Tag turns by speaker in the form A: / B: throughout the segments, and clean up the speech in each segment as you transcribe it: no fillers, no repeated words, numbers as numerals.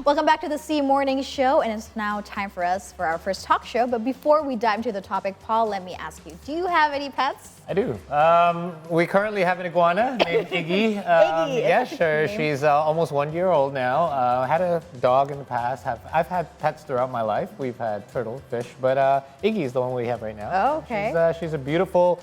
A: Welcome back to the C Morning Show, and it's now time for us for our first talk show. But before we dive into the topic, Paul, let me ask you, do you have any pets?
B: I do. We currently have an iguana named Iggy.
A: Iggy.
B: Yes, sure. She's almost 1 year old now. I had a dog in the past. I've had pets throughout my life. We've had turtle, fish, but Iggy is the one we have right now.
A: Oh, okay.
B: She's a beautiful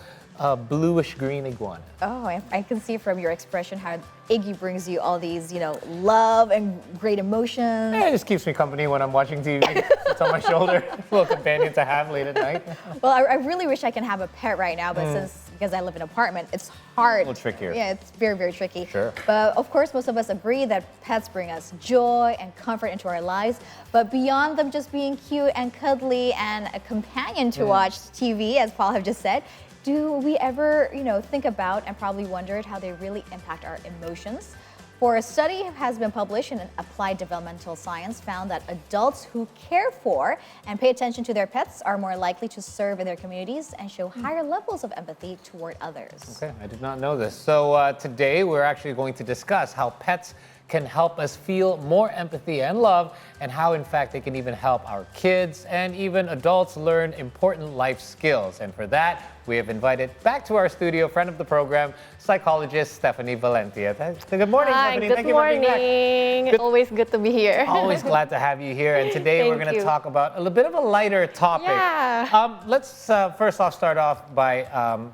B: bluish-green iguana.
A: Oh, I can see from your expression how Iggy brings you all these, love and great emotions.
B: Yeah, it just keeps me company when I'm watching TV. It's on my shoulder. A little companion to have late at night.
A: Well, I really wish I can have a pet right now, but because I live in an apartment, it's hard.
B: A little trickier.
A: Yeah, it's very, very tricky.
B: Sure.
A: But of course, most of us agree that pets bring us joy and comfort into our lives. But beyond them just being cute and cuddly and a companion to watch TV, as Paul have just said, do we ever, think about and probably wondered how they really impact our emotions? For a study has been published in Applied Developmental Science found that adults who care for and pay attention to their pets are more likely to serve in their communities and show higher levels of empathy toward others.
B: Okay, I did not know this. So today we're actually going to discuss how pets can help us feel more empathy and love, and how in fact they can even help our kids and even adults learn important life skills. And for that, we have invited back to our studio, friend of the program, psychologist Stefany Valentia. Good morning,
C: Hi,
B: Stefany.
C: good
B: Thank you
C: morning.
B: for being back.
C: Always good to be here.
B: Always glad to have you here. And today we're going to talk about a little bit of a lighter topic.
C: Yeah.
B: Let's first off start off by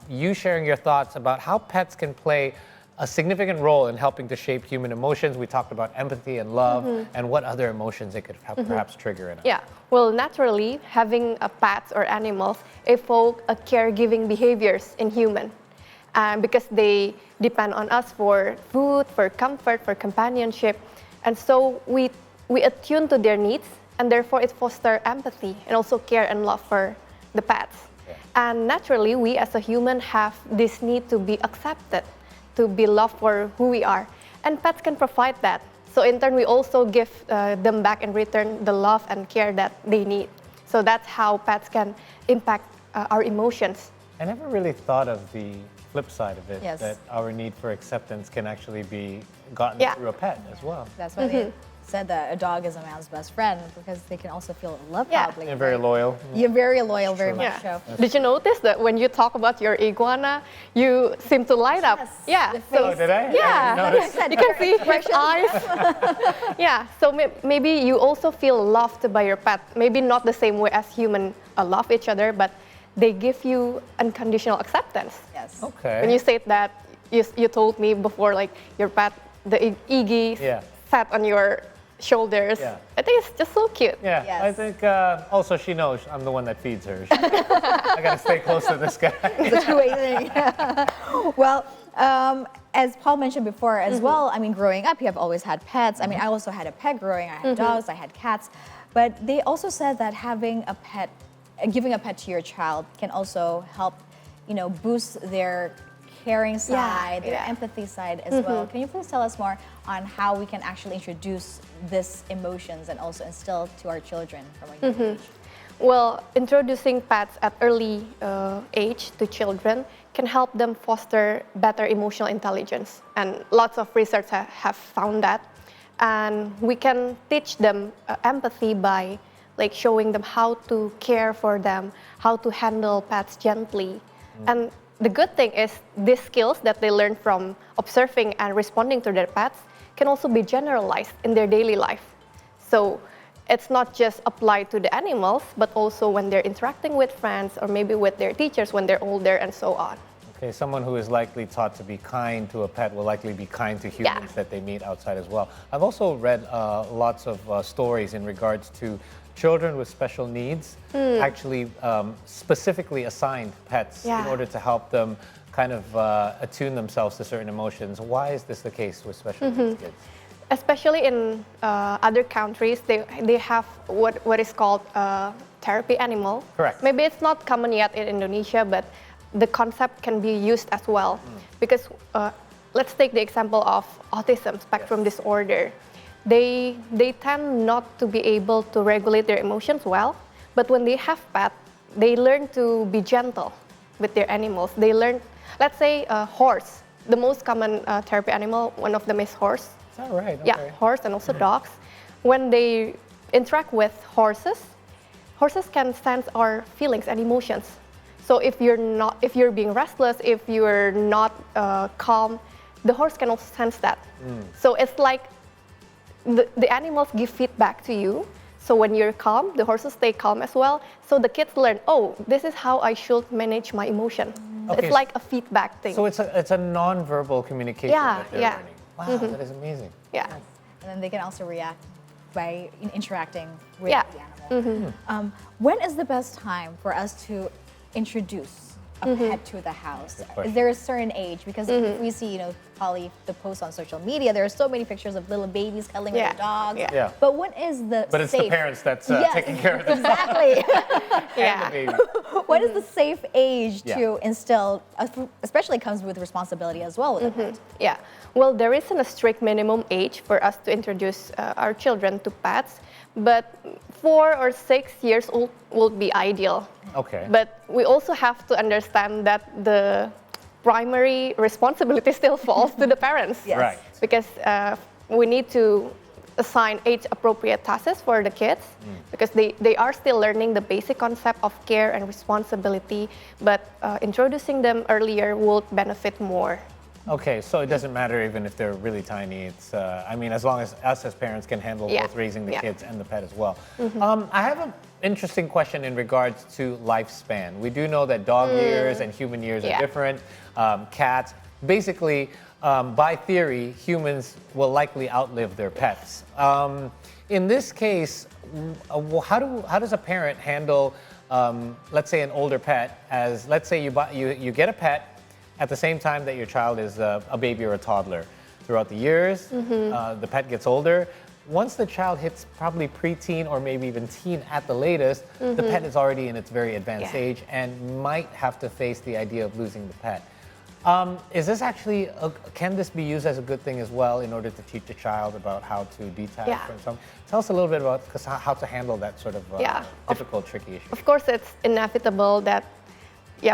B: you sharing your thoughts about how pets can play a significant role in helping to shape human emotions. We talked about empathy and love, and what other emotions they could perhaps trigger in us.
C: Yeah, well, naturally, having a pets or animals evoke a caregiving behaviors in human, because they depend on us for food, for comfort, for companionship, and so we attune to their needs, and therefore it fosters empathy and also care and love for the pets.
B: Yeah.
C: And naturally, we as a human have this need to be accepted, to be loved for who we are. And pets can provide that. So in turn, we also give them back in return the love and care that they need. So that's how pets can impact our emotions.
B: I never really thought of the flip side of it,
A: Yes.
B: that our need for acceptance can actually be gotten through a pet as well.
A: That's why they said that a dog is a man's best friend, because they can also feel love
C: Yeah.
A: probably.
B: And very loyal.
A: You're very loyal, very
B: true.
A: much so.
C: Did you notice that when you talk about your iguana, you seem to light up?
A: Yes,
C: Yeah.
A: the
B: Oh, did I?
C: Yeah.
B: I didn't notice.
A: Said
C: You can see his
A: expression.
C: eyes. Yeah, so maybe you also feel loved by your pet. Maybe not the same way as humans love each other, but they give you unconditional acceptance.
A: Yes.
B: Okay.
C: When you said that, you told me before, like your pet, the Iggy, sat on your shoulders.
B: Yeah.
C: I think it's just so cute.
B: Yeah,
A: Yes.
B: I think also she knows I'm the one that feeds her. I gotta stay close to this guy.
A: It's a two-way thing. Well, as Paul mentioned before as well, I mean, growing up, you have always had pets. I mean, I also had a pet growing. I had dogs, I had cats. But they also said that having a pet, giving a pet to your child can also help, boost their caring side, their empathy side as well. Can you please tell us more on how we can actually introduce this emotions and also instill to our children from a young age?
C: Well, introducing pets at early age to children can help them foster better emotional intelligence. And lots of research have found that. And we can teach them empathy by showing them how to care for them, how to handle pets gently. And the good thing is these skills that they learn from observing and responding to their pets can also be generalized in their daily life. So it's not just applied to the animals, but also when they're interacting with friends or maybe with their teachers when they're older and so on.
B: Okay, someone who is likely taught to be kind to a pet will likely be kind to humans that they meet outside as well. I've also read lots of stories in regards to children with special needs actually specifically assigned pets in order to help them kind of attune themselves to certain emotions. Why is this the case with special needs kids?
C: Especially in other countries, they have what is called therapy animal.
B: Correct.
C: Maybe it's not common yet in Indonesia, but the concept can be used as well. Because let's take the example of autism spectrum disorder. They tend not to be able to regulate their emotions well, but when they have pets, they learn to be gentle with their animals. They learn, let's say a horse, the most common therapy animal, one of them is horse.
B: Is that right?
C: Yeah,
B: Okay.
C: horse and also dogs. when they interact with horses, horses can sense our feelings and emotions. So if you're being restless, if you're not calm, the horse can also sense that. So it's like the animals give feedback to you. So when you're calm, the horses stay calm as well. So the kids learn, oh, this is how I should manage my emotion.
B: Okay.
C: It's like a feedback thing.
B: So it's a non-verbal communication that they're learning. Wow, that is amazing.
C: Yeah.
A: And then they can also react by interacting with
C: Yeah.
A: the animal. When is the best time for us to introduce a pet to the house? Is there a certain age? Because if we see, probably the posts on social media, there are so many pictures of little babies cuddling with their dogs.
B: Yeah.
A: But what is the
B: But it's
A: safe?
B: the parents that's
A: Yes,
B: taking care of the
A: exactly.
B: and the baby.
A: What is the safe age
B: Yeah.
A: to instill, especially comes with responsibility as well with a pet?
C: Yeah, well, there isn't a strict minimum age for us to introduce our children to pets, but 4 or 6 years old would be ideal.
B: Okay.
C: But we also have to understand that the primary responsibility still falls to the parents.
A: Yes.
B: Right.
C: Because we need to assign age-appropriate tasks for the kids, because they are still learning the basic concept of care and responsibility, but introducing them earlier will benefit more.
B: Okay, so it doesn't matter even if they're really tiny. It's, I mean, as long as us as parents can handle both raising the kids and the pet as well. I have an interesting question in regards to lifespan. We do know that dog years and human years are different. Cats, basically, by theory, humans will likely outlive their pets. In this case, how does a parent handle, let's say, an older pet? As let's say you get a pet at the same time that your child is a baby or a toddler. Throughout the years, the pet gets older. Once the child hits probably preteen or maybe even teen at the latest, the pet is already in its very advanced age and might have to face the idea of losing the pet. Is this actually, can this be used as a good thing as well in order to teach a child about how to detach from something? Tell us a little bit about how to handle that sort of difficult, tricky issue.
C: Of course, it's inevitable that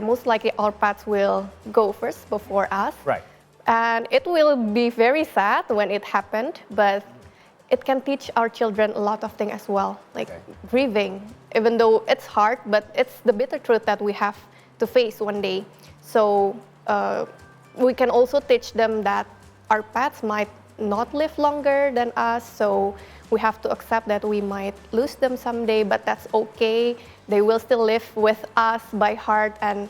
C: most likely our pets will go first before us.
B: Right.
C: And it will be very sad when it happened, but it can teach our children a lot of things as well, like grieving, even though it's hard, but it's the bitter truth that we have to face one day. So we can also teach them that our pets might not live longer than us, so we have to accept that we might lose them someday, but that's okay. They will still live with us by heart, and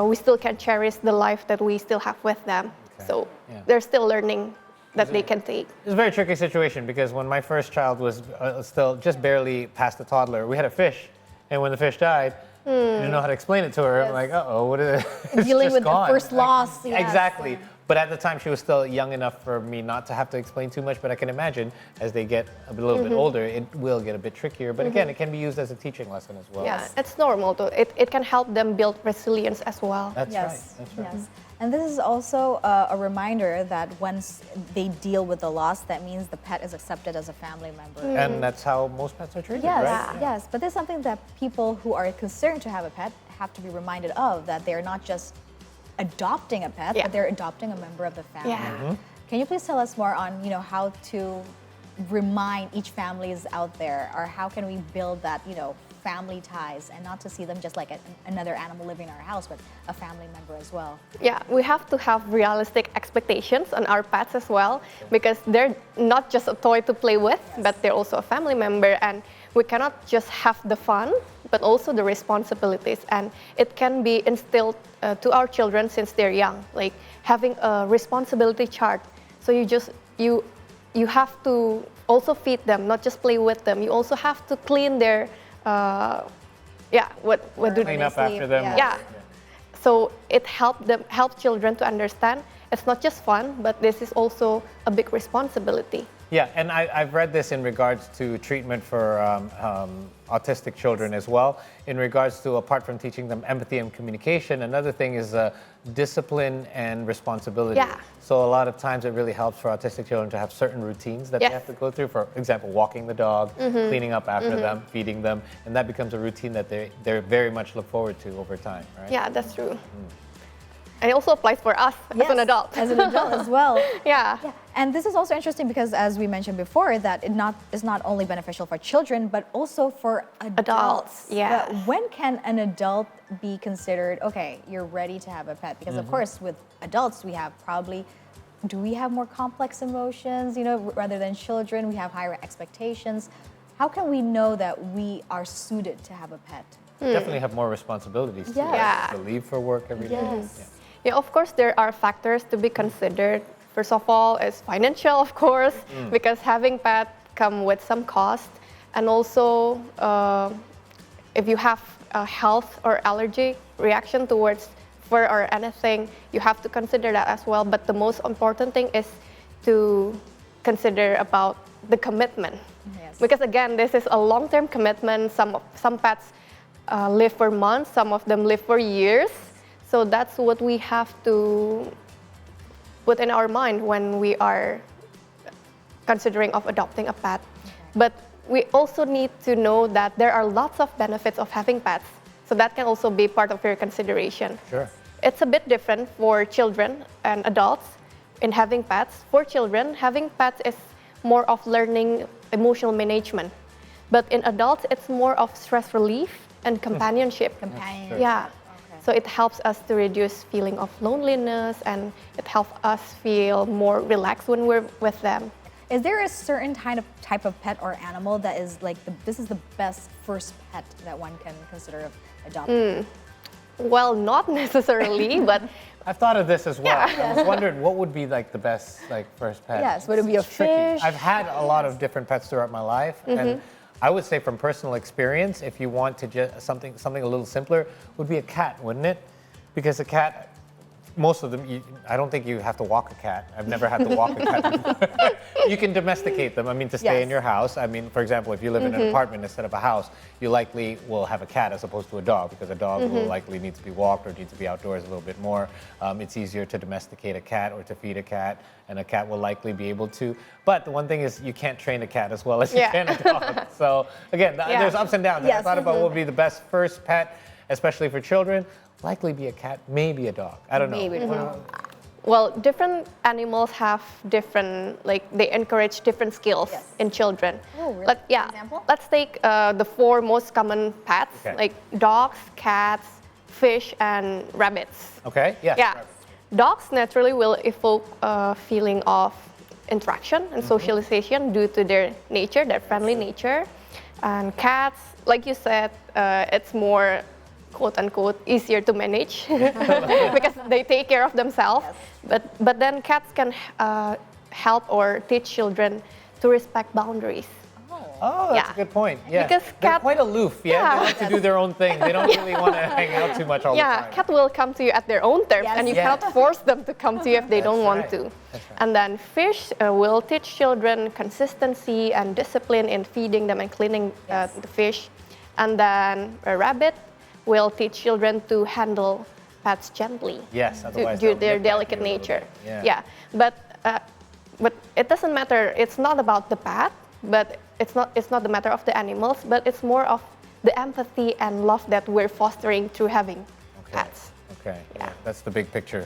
C: we still can cherish the life that we still have with them. So they're still learning that they can take.
B: It's a very tricky situation because when my first child was still just barely past the toddler, we had a fish, and when the fish died, I didn't know how to explain it to her. I'm like, uh-oh, what is it?
A: Dealing with
B: gone.
A: the first loss.
B: Exactly. But at the time, she was still young enough for me not to have to explain too much. But I can imagine as they get a little bit older, it will get a bit trickier. But again, it can be used as a teaching lesson as well.
C: Yeah, it's normal. It can help them build resilience as well.
B: That's right. That's right.
A: Yes. And this is also a reminder that once they deal with the loss, that means the pet is accepted as a family member.
B: And that's how most pets are treated,
A: Yes,
B: right?
A: yes. But there's something that people who are concerned to have a pet have to be reminded of, that they're not just adopting a pet, but they're adopting a member of the family.
C: Yeah.
A: Can you please tell us more on, how to remind each families out there, or how can we build that, family ties and not to see them just like another animal living in our house, but a family member as well?
C: Yeah, we have to have realistic expectations on our pets as well, because they're not just a toy to play with, but they're also a family member, and we cannot just have the fun, but also the responsibilities. And it can be instilled to our children since they're young, like having a responsibility chart. So you have to also feed them, not just play with them. You also have to clean their what do
B: Clean up after them.
C: Yeah. So it helps children to understand it's not just fun, but this is also a big responsibility.
B: Yeah, and I've read this in regards to treatment for autistic children as well. In regards to, apart from teaching them empathy and communication, another thing is discipline and responsibility.
C: Yeah.
B: So a lot of times it really helps for autistic children to have certain routines that they have to go through. For example, walking the dog, cleaning up after them, feeding them, and that becomes a routine that they very much look forward to over time, right?
C: Yeah, that's true. And it also applies for us as an adult.
A: As an adult as well.
C: Yeah.
A: And this is also interesting because, as we mentioned before, that is not only beneficial for children, but also for adults.
C: Yeah.
A: But when can an adult be considered, okay, you're ready to have a pet? Because, of course, with adults, do we have more complex emotions, rather than children? We have higher expectations. How can we know that we are suited to have a pet?
B: Definitely have more responsibilities too.
A: Yeah.
C: Yeah.
B: To leave for work every day.
A: Yes.
C: Yeah, of course, there are factors to be considered. First of all, is financial, of course, because having pet come with some cost, and also if you have a health or allergy reaction towards fur or anything, you have to consider that as well. But the most important thing is to consider about the commitment, because again, this is a long-term commitment. Some pets live for months, some of them live for years. So that's what we have to put in our mind when we are considering of adopting a pet. But we also need to know that there are lots of benefits of having pets. So that can also be part of your consideration.
B: Sure.
C: It's a bit different for children and adults in having pets. For children, having pets is more of learning emotional management. But in adults, it's more of stress relief and companionship.
A: Companionship.
C: Yeah. So it helps us to reduce feeling of loneliness, and it helps us feel more relaxed when we're with them.
A: Is there a certain type of pet or animal that is like this is the best first pet that one can consider adopting?
C: Well, not necessarily, but
B: I've thought of this as well.
A: Yeah.
B: I was wondering what would be like the best first pet.
A: Yes, would it be a
B: It's tricky.
A: fish?
B: I've had a lot of different pets throughout my life, and I would say from personal experience, if you want to just something a little simpler, would be a cat, wouldn't it? Because a cat, most of them, I don't think you have to walk a cat. I've never had to walk a cat before. You can domesticate them. I mean, to stay in your house. I mean, for example, if you live in an apartment instead of a house, you likely will have a cat as opposed to a dog, because a dog will likely need to be walked or need to be outdoors a little bit more. It's easier to domesticate a cat or to feed a cat, and a cat will likely be able to. But the one thing is, you can't train a cat as well as you can a dog. So again, there's ups and downs.
A: Yes.
B: I thought about what would be the best first pet, especially for children. Likely be a cat, maybe a dog. I don't know.
A: Maybe a dog.
C: well, different animals have different, they encourage different skills in children.
A: Oh, really? Example?
C: Let's take the 4 most common pets, like dogs, cats, fish, and rabbits.
B: Okay, yes.
C: Yeah. Dogs naturally will evoke a feeling of interaction and socialization due to their nature, their friendly nature. And cats, like you said, it's more quote unquote easier to manage because they take care of themselves. But then cats can help or teach children to respect boundaries.
B: Oh, that's a good point. Yeah,
C: Because
B: they're
C: cat-
B: quite aloof. Yeah, they like to do their own thing. They don't really want to hang out too much all the time.
C: Cat will come to you at their own terms, and you cannot force them to come to you if they don't want to.
B: That's right.
C: And then fish will teach children consistency and discipline in feeding them and cleaning the fish. And then a rabbit will teach children to handle pets gently.
B: Yes, otherwise
C: due
B: they'll
C: to their
B: nip at
C: delicate
B: you a little
C: nature.
B: bit. Yeah.
C: But it doesn't matter. It's not about the pet, but it's not the matter of the animals, but it's more of the empathy and love that we're fostering through having pets.
B: Okay, yeah, that's the big picture.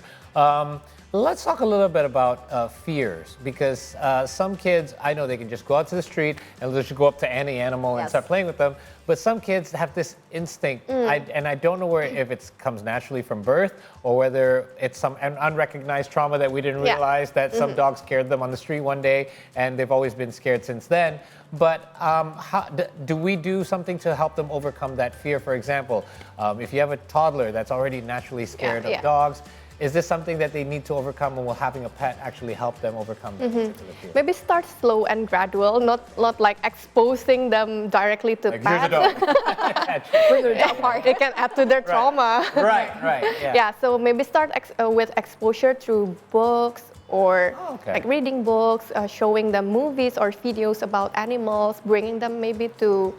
B: Let's talk a little bit about fears, because some kids, I know they can just go out to the street and just go up to any animal and start playing with them, but some kids have this instinct, and I don't know if it comes naturally from birth or whether it's some unrecognized trauma that we didn't realize that some dogs scared them on the street one day and they've always been scared since then. But do we do something to help them overcome that fear? For example, if you have a toddler that's already naturally scared of dogs, is this something that they need to overcome, and will having a pet actually help them overcome that particular fear?
C: Maybe start slow and gradual, not like exposing them directly to
B: Like,
C: pets.
B: here's a dog.
C: They can add to their trauma.
B: Right, yeah.
C: Yeah, so maybe start with exposure through books or like reading books, showing them movies or videos about animals, bringing them maybe to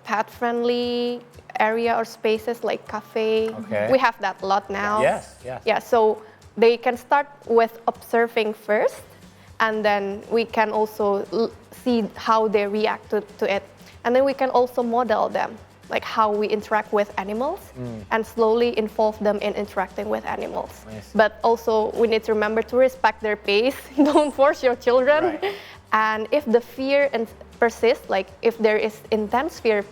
C: pet-friendly area or spaces like cafe. We have that a lot now.
B: Yes.
C: Yeah, so they can start with observing first, and then we can also see how they react to it. And then we can also model them. like how we interact with animals, and slowly involve them in interacting with animals.
B: Nice.
C: But also we need to remember to respect their pace. Don't force your children.
B: Right.
C: And if the fear persists, like if there is intense fear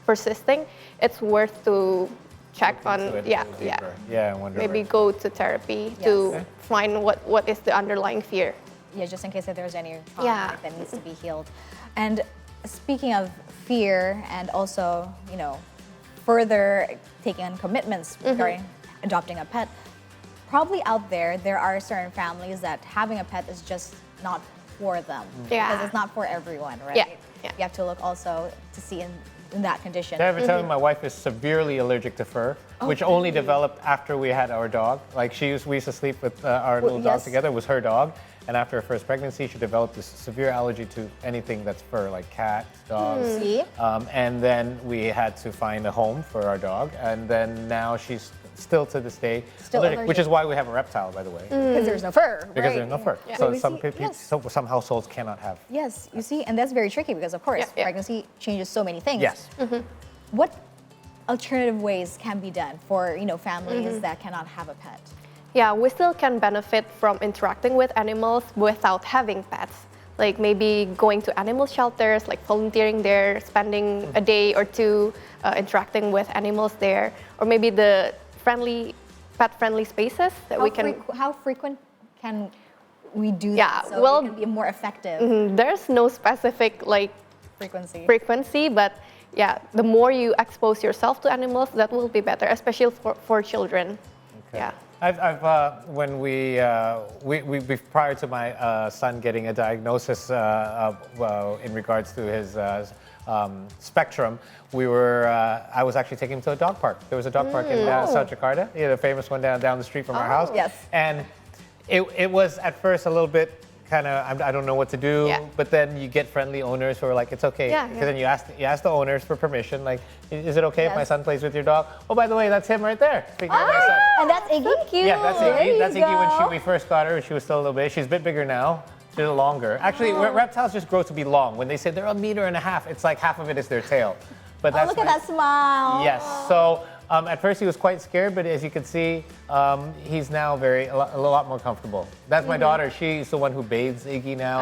C: persisting, it's worth to check
B: Look into
C: on,
B: it a
C: yeah,
B: little
C: yeah.
B: deeper. Yeah, I wonder.
C: Maybe go to therapy to
A: Yes.
C: find what is the underlying fear.
A: Yeah, just in case if there's any trauma
C: Yeah.
A: that needs to be healed. And speaking of fear and also, further taking on commitments regarding adopting a pet, probably out there are certain families that having a pet is just not for them.
C: Yeah.
A: Because it's not for everyone, right?
C: Yeah, yeah.
A: You have to look also to see in that condition.
B: Did I ever tell you my wife is severely allergic to fur, which only developed after we had our dog. Like we used to sleep with our little dog
A: yes.
B: together. It was her dog, and after her first pregnancy, she developed this severe allergy to anything that's fur, like cats, dogs.
A: See?
B: And then we had to find a home for our dog, and then now she's still to this day
A: Still allergic.
B: which is why we have a reptile, by the way,
A: Because there's no fur.
B: because
A: right?
B: there's no fur.
A: Yeah.
B: So
A: We
B: some
A: see-
B: people,
A: yes.
B: some households cannot have.
A: Yes, you see, and that's very tricky because, of course,
C: Yeah, yeah.
A: pregnancy changes so many things.
B: Yes.
A: What alternative ways can be done for families that cannot have a pet?
C: Yeah, we still can benefit from interacting with animals without having pets. Like maybe going to animal shelters, like volunteering there, spending a day or two interacting with animals there, or maybe the pet-friendly spaces that we can.
A: How frequent can we do
C: Yeah,
A: that so
C: well,
A: it can be more effective
C: There's no specific like frequency, but yeah, the more you expose yourself to animals, that will be better, especially for children.
B: Okay.
C: Yeah.
B: When we prior to my son getting a diagnosis in regards to his spectrum, I was actually taking him to a dog park. There was a dog park in South Jakarta, the famous one down the street from our house.
A: Yes.
B: And it was at first a little bit kind of, I don't know what to do,
C: Yeah.
B: but then you get friendly owners who are like, it's okay.
C: Yeah,
B: Because then you ask the owners for permission, like, is it okay if my
A: Yes.
B: son plays with your dog? Oh, by the way, that's him right there. Speaking of my son.
A: And that's Iggy?
C: Cute.
B: Yeah, that's
A: There
B: Iggy.
A: you
B: That's Iggy when
A: go.
B: we first got her. She was still a little bit. She's a bit bigger now. She's a little longer. Actually, reptiles just grow to be long. When they say they're 1.5 meters, it's like half of it is their tail. But
A: Oh, look at that smile.
B: Yes. So at first he was quite scared, but as you can see, he's now a lot more comfortable. That's my daughter. She's the one who bathes Iggy now.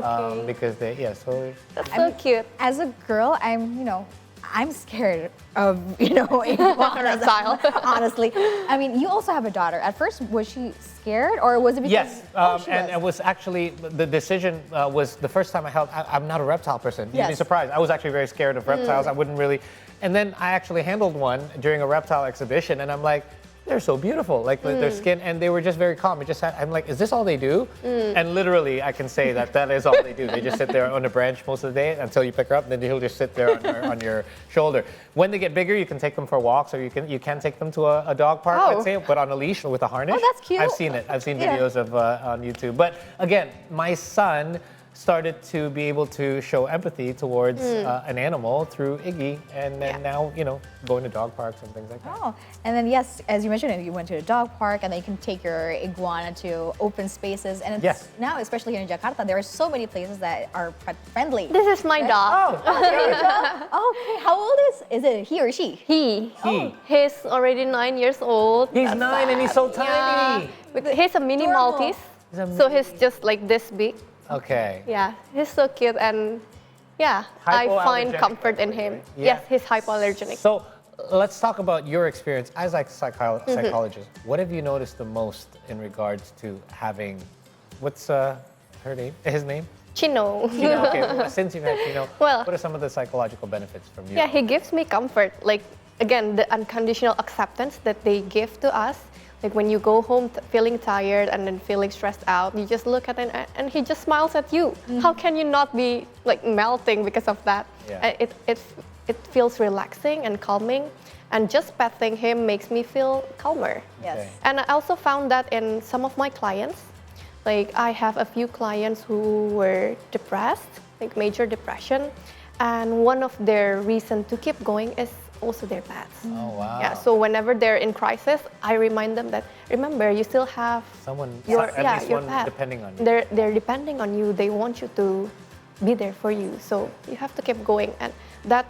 C: Oh, okay.
B: Because so
C: That's so cute.
A: As a girl, I'm scared of, iguanas,
C: Reptile.
A: honestly. I mean, you also have a daughter. At first, was she scared or was it because...
B: yes,
A: she
B: and
A: was.
B: it was actually, the decision was the first time I'm not a reptile person. You'd be
A: Yes.
B: surprised. I was actually very scared of reptiles. I wouldn't really, and then I actually handled one during a reptile exhibition, and I'm like, they're so beautiful, like their skin, and they were just very calm. I'm like, is this all they do? And literally, I can say that is all they do. They just sit there on a branch most of the day until you pick her up, and then he'll just sit there on your shoulder. When they get bigger, you can take them for walks, or you can take them to a dog park,
C: Oh.
B: let's say, but on a leash or with a harness.
A: Oh, that's cute.
B: I've seen it. I've seen
A: Yeah.
B: videos of on YouTube. But again, my son started to be able to show empathy towards an animal through Iggy, and then now going to dog parks and things like that.
A: Oh, and then yes, as you mentioned, you went to a dog park, and then you can take your iguana to open spaces. And it's
B: Yes.
A: now, especially here in Jakarta, there are so many places that are pet friendly.
C: This is my dog.
B: Oh,
A: There you go. Okay, how old is it? He or she?
C: He.
B: He.
C: He's already 9 years old.
B: He's
C: That's
B: 9 and he's so tiny.
C: Yeah. He's a mini
A: Adorable.
C: Maltese.
B: He's a
C: So
B: mini-
C: he's just like this big.
B: Okay.
C: Yeah, he's so cute, and yeah, I find
B: Hypoallergenic,
C: comfort in him.
B: right? Yeah.
C: Yes, he's hypoallergenic.
B: So let's talk about your experience as a psychologist. What have you noticed the most in regards to having, what's her name? His name?
C: Chino.
B: Okay, well, since you've had Chino,
C: Well-
B: what are some of the psychological benefits from you?
C: Yeah, he gives me comfort. Like, again, the unconditional acceptance that they give to us. Like when you go home feeling tired and then feeling stressed out, you just look at him and he just smiles at you. How can you not be like melting because of that?
B: Yeah.
C: It feels relaxing and calming, and just petting him makes me feel calmer.
A: Yes.
B: Okay.
C: And I also found that in some of my clients. Like I have a few clients who were depressed, like major depression, and one of their reasons to keep going is also their pets.
B: Oh, wow.
C: Yeah, so whenever they're in crisis, I remind them that, remember, you still have
B: Someone,
C: your,
B: at least
C: your
B: one
C: pet.
B: depending on you.
C: They're depending on you. They want you to be there for you. So you have to keep going. And that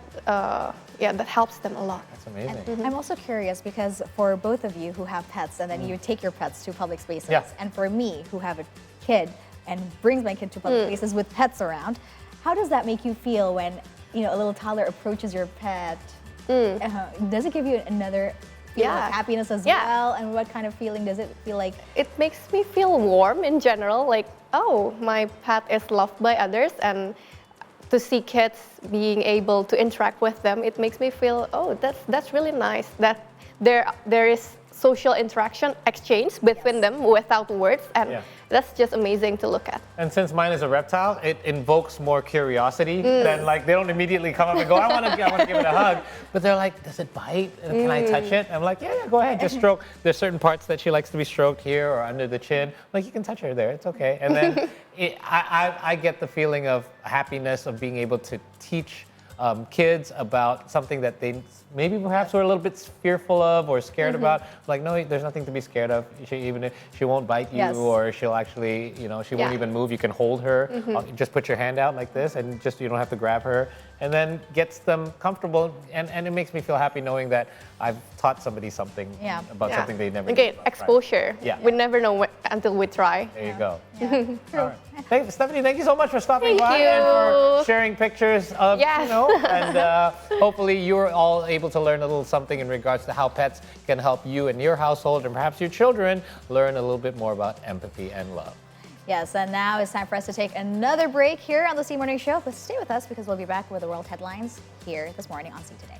C: yeah, that helps them a lot.
B: That's amazing.
A: And I'm also curious because for both of you who have pets and then you take your pets to public spaces,
B: Yeah.
A: and for me who have a kid and brings my kid to public spaces with pets around, how does that make you feel when a little toddler approaches your pet? Does it give you another feeling of happiness as well? And what kind of feeling does it feel like?
C: It makes me feel warm in general, like, oh, my pet is loved by others, and to see kids being able to interact with them, it makes me feel, oh, that's really nice that there is social interaction, exchange between them without words, and that's just amazing to look at.
B: And since mine is a reptile, it invokes more curiosity than like they don't immediately come up and go, I want to give it a hug, but they're like, does it bite? Can I touch it? I'm like, yeah, go ahead, just stroke. There's certain parts that she likes to be stroked here or under the chin. Like, you can touch her there, it's okay. And then I get the feeling of happiness of being able to teach kids about something that they maybe perhaps were a little bit fearful of or scared about. Like, no, there's nothing to be scared of. She won't bite you, or she'll actually, she won't even move. You can hold her. Just put your hand out like this, and just you don't have to grab her. And then gets them comfortable, and it makes me feel happy knowing that I've taught somebody something about something they never knew
C: Again,
B: about,
C: exposure.
B: Yeah.
C: We never know until we try.
B: There you go.
A: Yeah.
B: All right. Stefany, thank you so much for stopping
C: Thank
B: by
C: you.
B: and for sharing pictures of,
C: Yes.
B: and hopefully you're all able to learn a little something in regards to how pets can help you and your household and perhaps your children learn a little bit more about empathy and love.
A: Yes, and now it's time for us to take another break here on the C Morning Show. But stay with us because we'll be back with the world headlines here this morning on C Today.